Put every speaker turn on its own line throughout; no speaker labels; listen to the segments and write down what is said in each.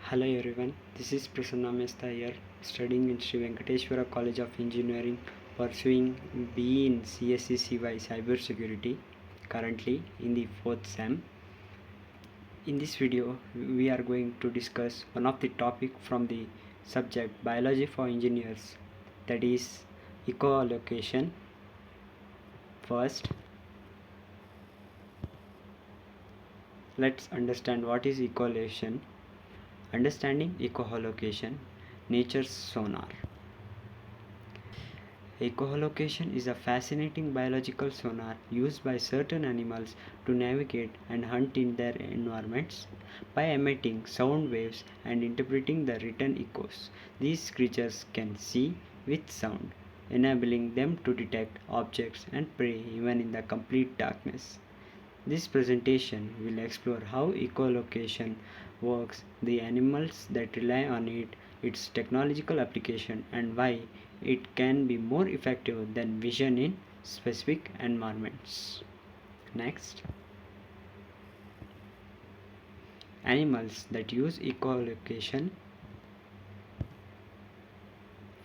Hello everyone, this is Prasanna Mehta here, studying in Sri Venkateshwara College of Engineering, pursuing BE in CSECY Cybersecurity, currently in the 4th SEM. In this video, we are going to discuss one of the topic from the subject Biology for Engineers, that is eco-allocation. First, let's understand what is eco-allocation. Understanding echolocation, nature's sonar. Echolocation is a fascinating biological sonar used by certain animals to navigate and hunt in their environments. By emitting sound waves and interpreting the written echoes, these creatures can see with sound, enabling them to detect objects and prey even in the complete darkness. This presentation will explore how echolocation works, the animals that rely on it, its technological application, and why it can be more effective than vision in specific environments. Next, animals that use echolocation.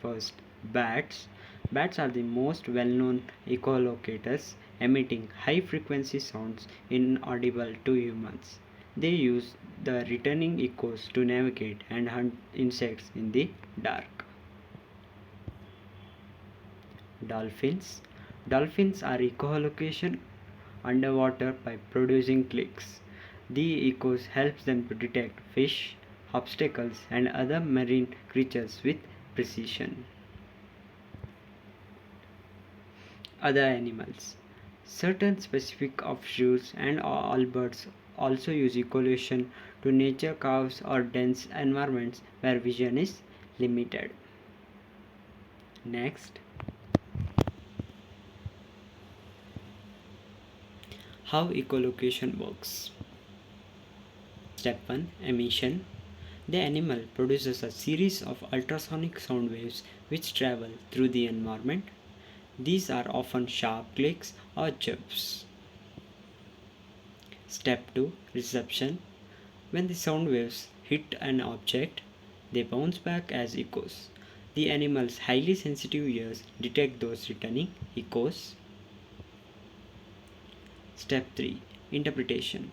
First, bats. Bats are the most well-known echolocators, emitting high-frequency sounds inaudible to humans. They use the returning echoes to navigate and hunt insects in the dark. Dolphins. Dolphins are echolocation underwater by producing clicks. The echoes helps them to detect fish, obstacles, and other marine creatures with precision. Other animals. Certain specific offshoots and all birds also use echolocation to nature caves or dense environments where vision is limited. Next, how echolocation works. Step 1, emission. The animal produces a series of ultrasonic sound waves which travel through the environment. These are often sharp clicks or chirps. Step 2, reception. When the sound waves hit an object, they bounce back as echoes. The animal's highly sensitive ears detect those returning echoes. Step 3, interpretation.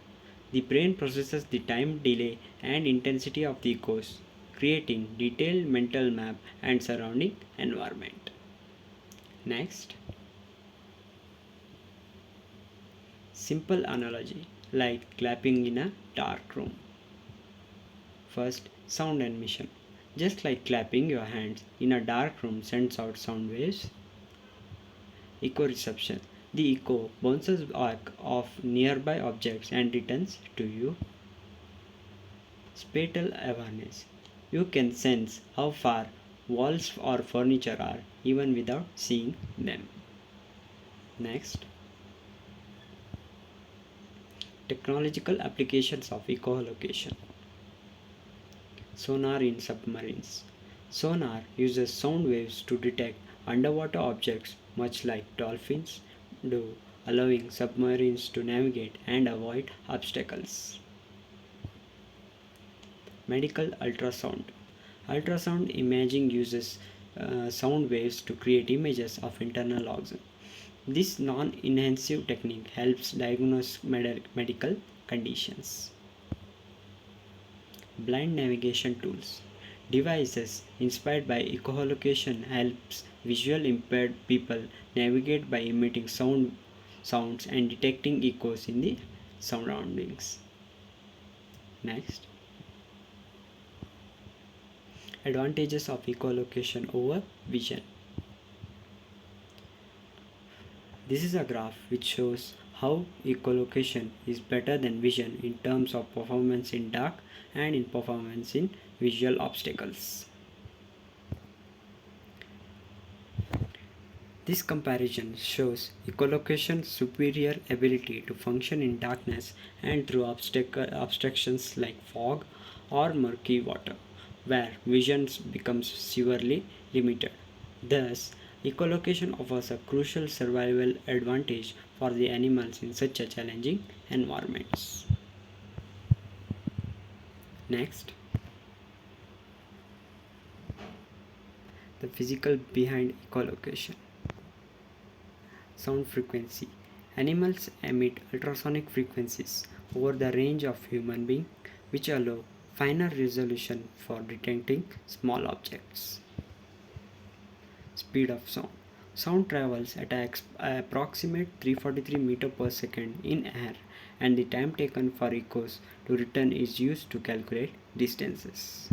The brain processes the time, delay, and intensity of the echoes, creating detailed mental map and surrounding environment. Next, simple analogy like clapping in a dark room. First, sound emission. Just like clapping your hands in a dark room sends out sound waves. Echo reception. The echo bounces back off nearby objects and returns to you. Spatial awareness. You can sense how far walls or furniture are even without seeing them. Next, technological applications of echolocation. Sonar in submarines. Sonar uses sound waves to detect underwater objects much like dolphins do, allowing submarines to navigate and avoid obstacles. Medical ultrasound. Ultrasound imaging uses sound waves to create images of internal organs. This non-invasive technique helps diagnose medical conditions. Blind navigation tools. Devices inspired by echolocation helps visual impaired people navigate by emitting sounds and detecting echoes in the surroundings. Next, advantages of echolocation over vision. This is a graph which shows how echolocation is better than vision in terms of performance in dark and in performance in visual obstacles. This comparison shows echolocation's superior ability to function in darkness and through obstructions like fog or murky water, where vision becomes severely limited. Thus, echolocation offers a crucial survival advantage for the animals in such a challenging environments. Next, The physical behind echolocation. Sound frequency. Animals emit ultrasonic frequencies over the range of human being, which allow finer resolution for detecting small objects. Speed of sound. Sound travels at approximate 343 meter per second in air, and the time taken for echoes to return is used to calculate distances.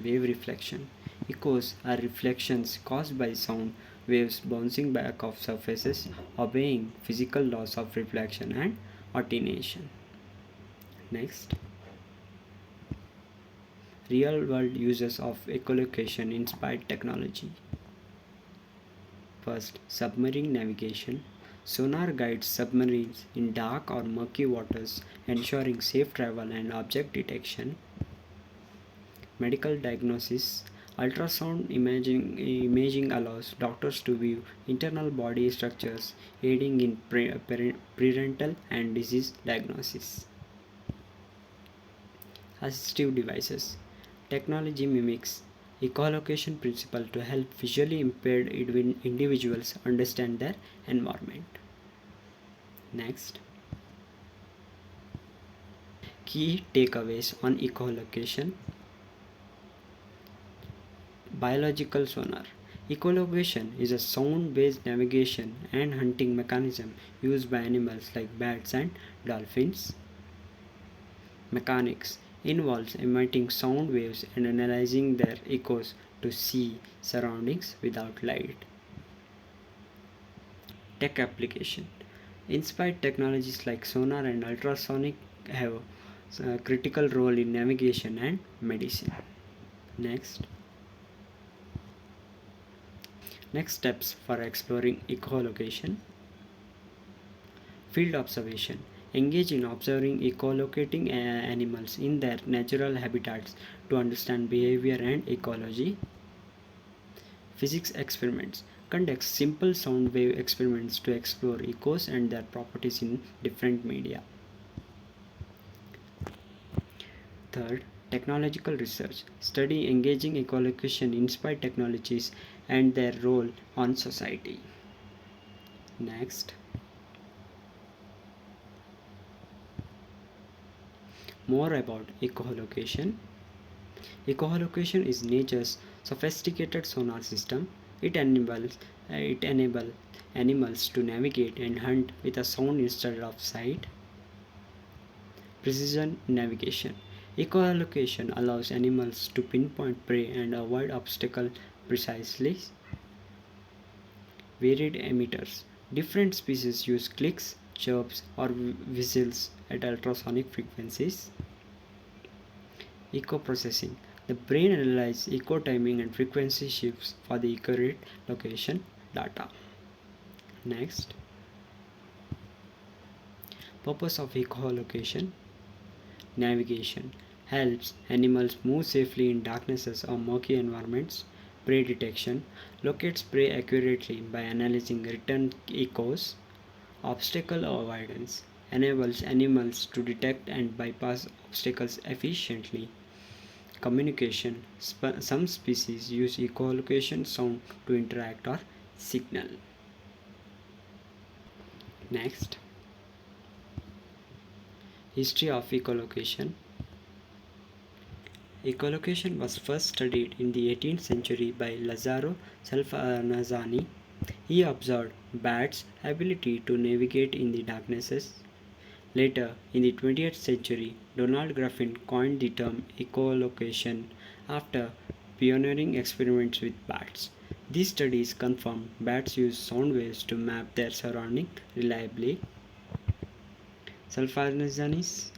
Wave reflection. Echoes are reflections caused by sound waves bouncing back off surfaces, obeying physical laws of reflection and attenuation. Next, real world uses of echolocation inspired technology. First, submarine navigation. Sonar guides submarines in dark or murky waters, ensuring safe travel and object detection. Medical diagnosis. Ultrasound imaging allows doctors to view internal body structures, aiding in prenatal and disease diagnosis. Assistive devices. Technology mimics echolocation principle to help visually impaired individuals understand their environment. Next, key takeaways on echolocation. Biological sonar. Echolocation is a sound-based navigation and hunting mechanism used by animals like bats and dolphins. Mechanics involves emitting sound waves and analyzing their echoes to see surroundings without light. Tech application. Inspired technologies like sonar and ultrasonic have a critical role in navigation and medicine. Next steps for exploring echolocation. Field observation. Engage in observing echolocating animals in their natural habitats to understand behavior and ecology. Physics experiments. Conduct simple sound wave experiments to explore echoes and their properties in different media. Third, technological research. Study engaging echolocation inspired technologies and their role on society. Next, more about echolocation. Echolocation is nature's sophisticated sonar system. It enables animals to navigate and hunt with a sound instead of sight. Precision navigation. Echolocation allows animals to pinpoint prey and avoid obstacles precisely. Varied emitters. Different species use clicks, chirps, or whistles at ultrasonic frequencies. Echo processing. The brain analyzes echo timing and frequency shifts for the accurate location data. Next, purpose of echolocation. Navigation helps animals move safely in darknesses or murky environments. Prey detection locates prey accurately by analyzing return echoes. Obstacle avoidance enables animals to detect and bypass obstacles efficiently. Communication. Some species use echolocation sound to interact or signal. Next, history of echolocation. Echolocation was first studied in the 18th century by Lazzaro Salfanazzani. He observed bats' ability to navigate in the darknesses. Later, in the 20th century, Donald Griffin coined the term echolocation after pioneering experiments with bats. These studies confirmed bats use sound waves to map their surroundings reliably. Salfanazzani's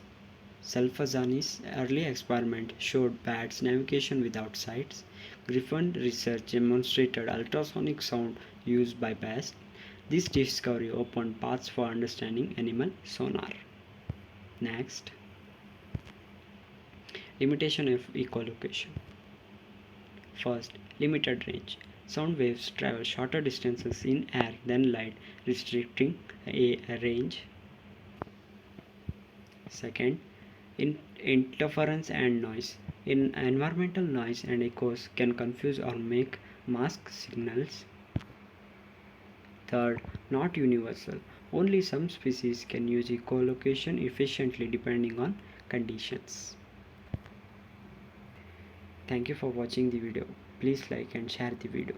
early experiment showed bats' navigation without sights. Griffin's research demonstrated ultrasonic sound used by bats. This discovery opened paths for understanding animal sonar. Next, limitation of echolocation. First, limited range. Sound waves travel shorter distances in air than light, restricting a range. Second, interference and noise. In environmental noise and echoes can confuse or make mask signals. Third, not universal. Only some species can use echolocation efficiently depending on conditions. Thank you for watching the video. Please like and share the video.